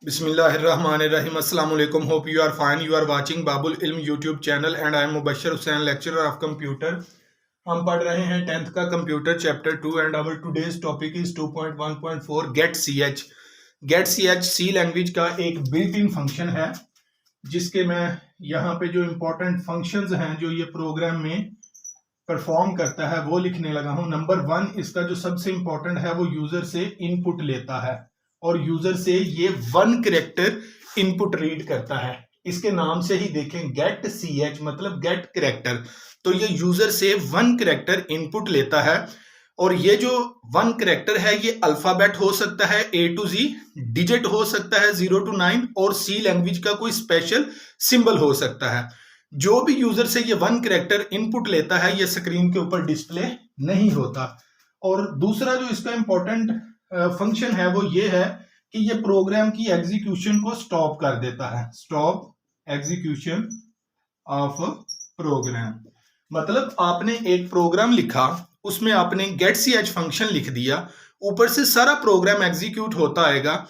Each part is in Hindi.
बिस्मिल्लाहिर्रहमानिर्रहीम। अस्सलाम वालेकुम। Hope you are fine. You are watching Babul Ilm YouTube channel and I am Mubashar Hussain, lecturer of computer. हम पढ़ रहे हैं 10th का computer chapter 2 and our today's topic is 2.1.4 get C H. Get C H C language का एक बिल्ट इन फंक्शन है, जिसके मैं यहाँ पे जो इंपॉर्टेंट फंक्शंस हैं जो ये प्रोग्राम में परफॉर्म करता है वो लिखने लगा हूँ। नंबर 1, इसका जो सबसे इंपॉर्टेंट है वो यूजर से इनपुट लेता है और यूजर से ये 1 कैरेक्टर इनपुट रीड करता है। इसके नाम से ही देखें, गेट सी एच मतलब गेट कैरेक्टर। तो ये यूजर से 1 कैरेक्टर इनपुट लेता है और ये जो 1 कैरेक्टर है ये अल्फाबेट हो सकता है A to Z, डिजिट हो सकता है 0 to 9 और सी लैंग्वेज का कोई स्पेशल सिंबल हो सकता है। जो भी यूजर से ये 1 कैरेक्टर इनपुट लेता है ये स्क्रीन के ऊपर डिस्प्ले नहीं होता। और दूसरा जो इसका इंपॉर्टेंट फंक्शन है वो ये है कि ये प्रोग्राम की एग्जीक्यूशन को स्टॉप कर देता है। स्टॉप एग्जीक्यूशन ऑफ प्रोग्राम मतलब आपने एक प्रोग्राम लिखा, उसमें आपने गेट सी एच फंक्शन लिख दिया, ऊपर से सारा प्रोग्राम एग्जीक्यूट होता आएगा,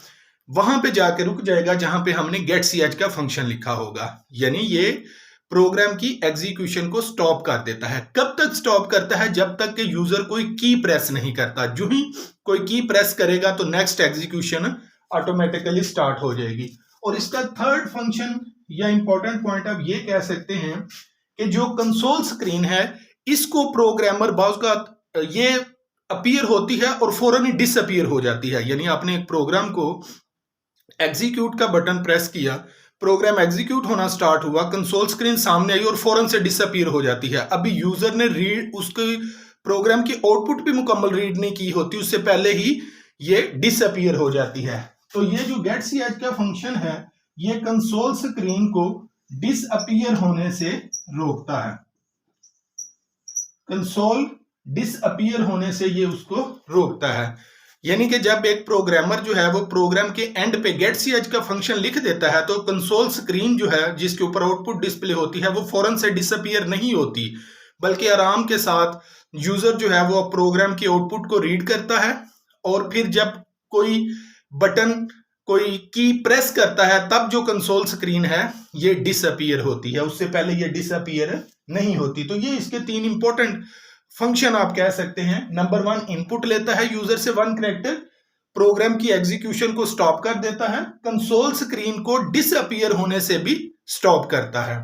वहां पे जाके रुक जाएगा जहां पे हमने गेट सी एच का फंक्शन लिखा होगा। यानी ये प्रोग्राम की एग्जीक्यूशन को स्टॉप कर देता है। कब तक स्टॉप करता है? जब तक कि यूजर कोई की प्रेस नहीं करता। जो ही कोई की प्रेस करेगा तो नेक्स्ट एग्जीक्यूशन ऑटोमेटिकली स्टार्ट हो जाएगी। और इसका थर्ड फंक्शन या इंपॉर्टेंट पॉइंट आप ये कह सकते हैं कि जो कंसोल स्क्रीन है इसको प्रोग्रामर बाउस का ये अपीयर होती है और फौरन ही डिसअपीयर हो जाती है। यानी आपने एक प्रोग्राम को एग्जीक्यूट का बटन प्रेस किया, प्रोग्राम एग्जीक्यूट होना स्टार्ट हुआ, कंसोल स्क्रीन सामने आई और फौरन से डिसअपीयर हो जाती है। अभी यूजर ने रीड उसके प्रोग्राम की आउटपुट भी मुकम्मल रीड नहीं की होती, उससे पहले ही ये डिसअपीयर हो जाती है। तो ये जो गेट सी एच का फंक्शन है ये कंसोल स्क्रीन को डिसअपीयर होने से रोकता है। कंसोल डिसअपीयर होने से ये उसको रोकता है। यानी कि जब एक प्रोग्रामर जो है वो प्रोग्राम के एंड पे गेट सी एच का फंक्शन लिख देता है तो कंसोल स्क्रीन जो है जिसके ऊपर आउटपुट डिस्प्ले होती है वो फौरन से डिसअपीयर नहीं होती, बल्कि आराम के साथ यूजर जो है वो प्रोग्राम की आउटपुट को रीड करता है और फिर जब कोई बटन कोई की प्रेस करता है तब जो कंसोल स्क्रीन है ये डिसअपीयर होती है, उससे पहले ये डिसअपीयर नहीं होती। तो ये इसके 3 इंपॉर्टेंट फंक्शन आप कह सकते हैं। नंबर 1, इनपुट लेता है यूजर से 1 कैरेक्टर, प्रोग्राम की एग्जीक्यूशन को स्टॉप कर देता है, कंसोल स्क्रीन को डिसअपीयर होने से भी स्टॉप करता है।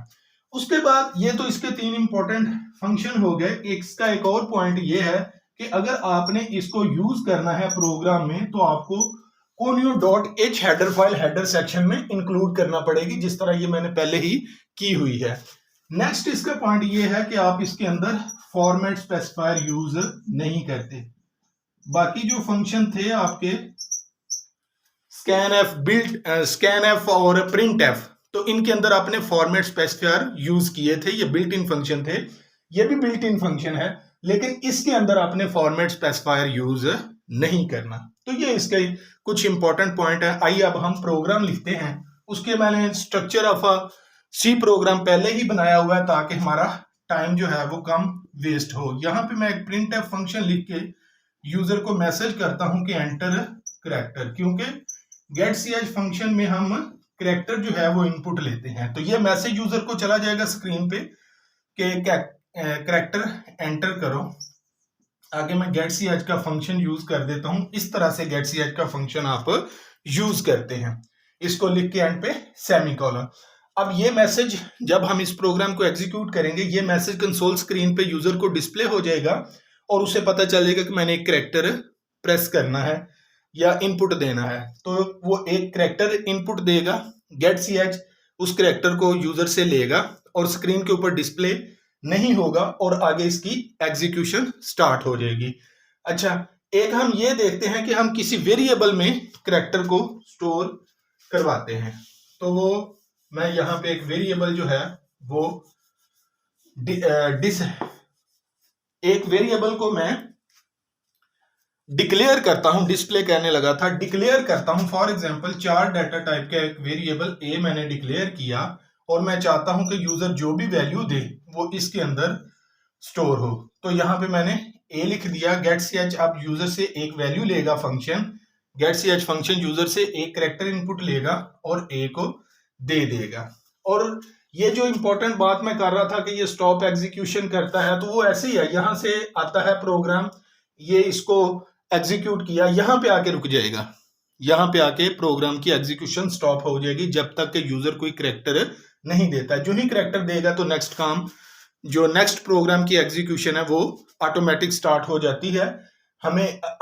उसके बाद ये तो इसके 3 इंपॉर्टेंट फंक्शन हो गए। इसका एक और पॉइंट ये है कि अगर आपने इसको यूज करना है प्रोग्राम में तो आपको conio.h header file header section में इंक्लूड करना पड़ेगी, जिस तरह ये मैंने पहले ही की हुई है। नेक्स्ट इसका पॉइंट ये है कि आप इसके अंदर फॉर्मेट स्पेसिफायर यूज नहीं करते। बाकी जो फंक्शन थे आपके स्कैन एफ और प्रिंट एफ, तो इनके अंदर आपने फॉर्मेट स्पेसिफायर यूज किए थे, ये बिल्ट इन फंक्शन थे। ये भी बिल्ट इन फंक्शन है लेकिन इसके अंदर आपने फॉर्मेट स्पेसिफायर यूज नहीं करना। तो ये इसके कुछ इंपॉर्टेंट पॉइंट है। आइए अब हम प्रोग्राम लिखते हैं। उसके मैंने structure of a C program पहले ही बनाया हुआ है ताकि हमारा टाइम जो है वो कम वेस्ट हो। यहाँ पे मैं एक प्रिंट एफ फंक्शन लिख के यूजर को मैसेज करता हूं कि एंटर कैरेक्टर, क्योंकि गेट सी एच फंक्शन में हम कैरेक्टर जो है वो इनपुट लेते हैं। तो ये मैसेज यूजर को चला जाएगा स्क्रीन पे कि कैरेक्टर एंटर करो। आगे मैं गेट सी एच का फंक्शन यूज कर देता हूं। इस तरह से गेट सी एच का फंक्शन आप यूज करते हैं। इसको लिख के एंड पे सेमीकोलन। अब ये मैसेज जब हम इस प्रोग्राम को एग्जीक्यूट करेंगे ये मैसेज कंसोल स्क्रीन पे यूजर को डिस्प्ले हो जाएगा और उसे पता चलेगा कि मैंने एक कैरेक्टर प्रेस करना है या इनपुट देना है। तो वो एक कैरेक्टर इनपुट देगा, गेट सी एच उस कैरेक्टर को यूजर से लेगा और स्क्रीन के ऊपर डिस्प्ले नहीं होगा और आगे इसकी एग्जीक्यूशन स्टार्ट हो जाएगी। अच्छा, एक हम ये देखते हैं कि हम किसी वेरिएबल में कैरेक्टर को स्टोर करवाते हैं। तो वो मैं यहाँ पे एक वेरिएबल जो है वो एक वेरिएबल को मैं डिक्लेयर करता हूं, डिस्प्ले करने लगा था, डिक्लेयर करता हूं। फॉर एग्जांपल 4 डाटा टाइप का एक वेरिएबल ए मैंने डिक्लेयर किया और मैं चाहता हूं कि यूजर जो भी वैल्यू दे वो इसके अंदर स्टोर हो। तो यहां पे मैंने ए लिख दिया। गेट सी एच अब यूजर से एक वैल्यू लेगा function, get C H function user से एक कैरेक्टर इनपुट लेगा और ए को दे देगा। और ये जो इंपॉर्टेंट बात मैं कर रहा था कि ये स्टॉप एग्जीक्यूशन करता है, तो वो ऐसे ही है, यहां से आता है प्रोग्राम, ये इसको एग्जीक्यूट किया, यहां पे आके रुक जाएगा, यहां पे आके प्रोग्राम की एग्जीक्यूशन स्टॉप हो जाएगी जब तक कि यूजर कोई कैरेक्टर नहीं देता। जो ही कैरेक्टर देगा तो नेक्स्ट काम, जो नेक्स्ट प्रोग्राम की एग्जीक्यूशन है वो ऑटोमेटिक स्टार्ट हो जाती है।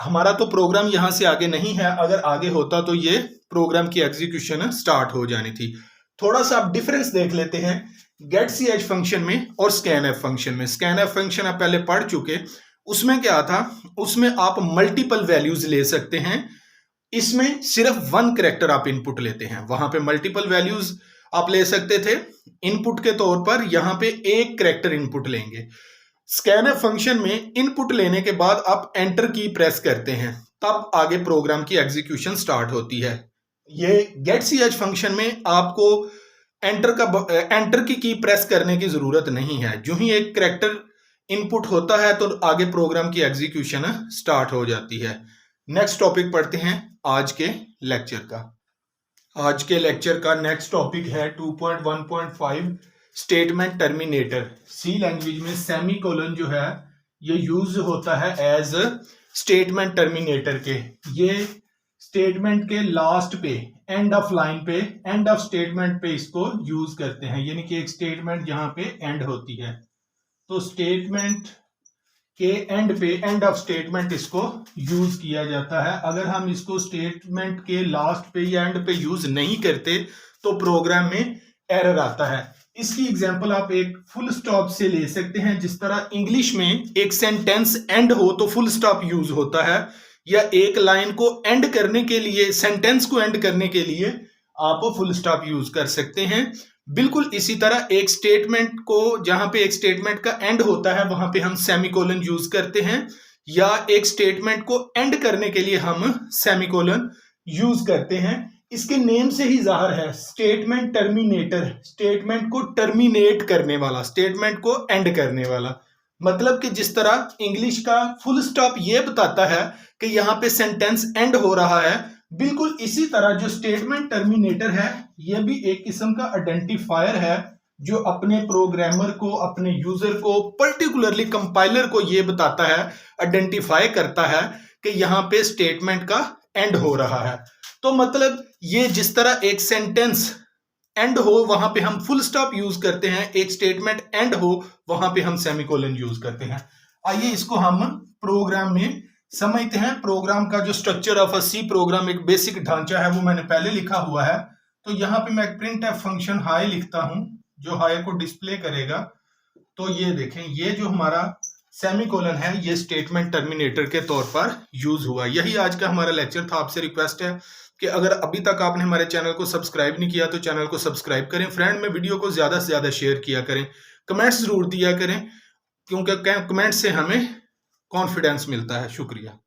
हमारा तो प्रोग्राम यहां से आगे नहीं है, अगर आगे होता तो ये प्रोग्राम की एग्जीक्यूशन स्टार्ट हो जानी थी। थोड़ा सा आप डिफरेंस देख लेते हैं गेट सी एच फंक्शन में और स्कैन एफ फंक्शन में। स्कैन एफ फंक्शन आप पहले पढ़ चुके, उसमें क्या था, उसमें आप मल्टीपल वैल्यूज ले सकते हैं, इसमें सिर्फ वन कैरेक्टर आप इनपुट लेते हैं। वहां पे मल्टीपल वैल्यूज आप ले सकते थे इनपुट के तौर पर, यहां पे एक कैरेक्टर इनपुट लेंगे। स्कैन एफ फंक्शन में इनपुट लेने के बाद आप एंटर की प्रेस करते हैं, तब आगे प्रोग्राम की एग्जीक्यूशन स्टार्ट होती है। ये गेट सी एच फंक्शन में आपको एंटर की प्रेस करने की जरूरत नहीं है। जो ही एक कैरेक्टर इनपुट होता है तो आगे प्रोग्राम की एग्जीक्यूशन स्टार्ट हो जाती है। नेक्स्ट टॉपिक पढ़ते हैं आज के लेक्चर का। आज के लेक्चर का नेक्स्ट टॉपिक है 2.1.5 स्टेटमेंट टर्मिनेटर। सी लैंग्वेज में सेमीकोलन जो है ये यूज होता है एज स्टेटमेंट टर्मिनेटर के। ये स्टेटमेंट के लास्ट पे, एंड ऑफ लाइन पे, एंड ऑफ स्टेटमेंट पे इसको यूज करते हैं। यानी कि एक स्टेटमेंट जहां पे एंड होती है तो स्टेटमेंट के एंड पे, एंड ऑफ स्टेटमेंट इसको यूज किया जाता है। अगर हम इसको स्टेटमेंट के लास्ट पे या एंड पे यूज नहीं करते तो प्रोग्राम में एरर आता है। इसकी एग्जांपल आप एक फुल स्टॉप से ले सकते हैं। जिस तरह इंग्लिश में एक सेंटेंस एंड हो तो फुल स्टॉप यूज होता है, या एक लाइन को एंड करने के लिए, सेंटेंस को एंड करने के लिए आप फुल स्टॉप यूज कर सकते हैं। बिल्कुल इसी तरह एक स्टेटमेंट को, जहां पे एक स्टेटमेंट का एंड होता है वहां पे हम सेमीकोलन यूज करते हैं, या एक स्टेटमेंट को एंड करने के लिए हम सेमीकोलन यूज करते हैं। इसके नेम से ही जाहिर है, स्टेटमेंट टर्मिनेटर, स्टेटमेंट को टर्मिनेट करने वाला, स्टेटमेंट को एंड करने वाला। मतलब कि जिस तरह इंग्लिश का फुल स्टॉप ये बताता है कि यहां पे सेंटेंस एंड हो रहा है, बिल्कुल इसी तरह जो स्टेटमेंट टर्मिनेटर है यह भी एक किस्म का आइडेंटिफायर है जो अपने प्रोग्रामर को, अपने यूजर को, पर्टिकुलरली कंपाइलर को यह बताता है, आइडेंटिफाई करता है कि यहां पे स्टेटमेंट का एंड हो रहा है। तो मतलब ये जिस तरह एक सेंटेंस एंड हो वहां पे हम फुल स्टॉप यूज करते हैं, एक स्टेटमेंट एंड हो वहां पे हम सेमीकोलन यूज करते हैं। आइए इसको हम प्रोग्राम में समझते हैं। प्रोग्राम का जो structure of a C program, एक बेसिक ढांचा है, वो मैंने पहले लिखा हुआ है। तो यहां पे मैं एक प्रिंट एफ फंक्शन हाई लिखता हूं जो हाई को डिस्प्ले करेगा। तो ये देखें, ये जो हमारा सेमीकोलन है ये स्टेटमेंट टर्मिनेटर के तौर पर यूज हुआ। यही आज का हमारा लेक्चर था। आपसे रिक्वेस्ट है कि अगर अभी तक आपने हमारे चैनल को सब्सक्राइब नहीं किया तो चैनल को सब्सक्राइब करें, फ्रेंड में वीडियो को ज्यादा से ज्यादा शेयर किया करें, कमेंट्स जरूर दिया करें, क्योंकि कमेंट से हमें कॉन्फिडेंस मिलता है। शुक्रिया।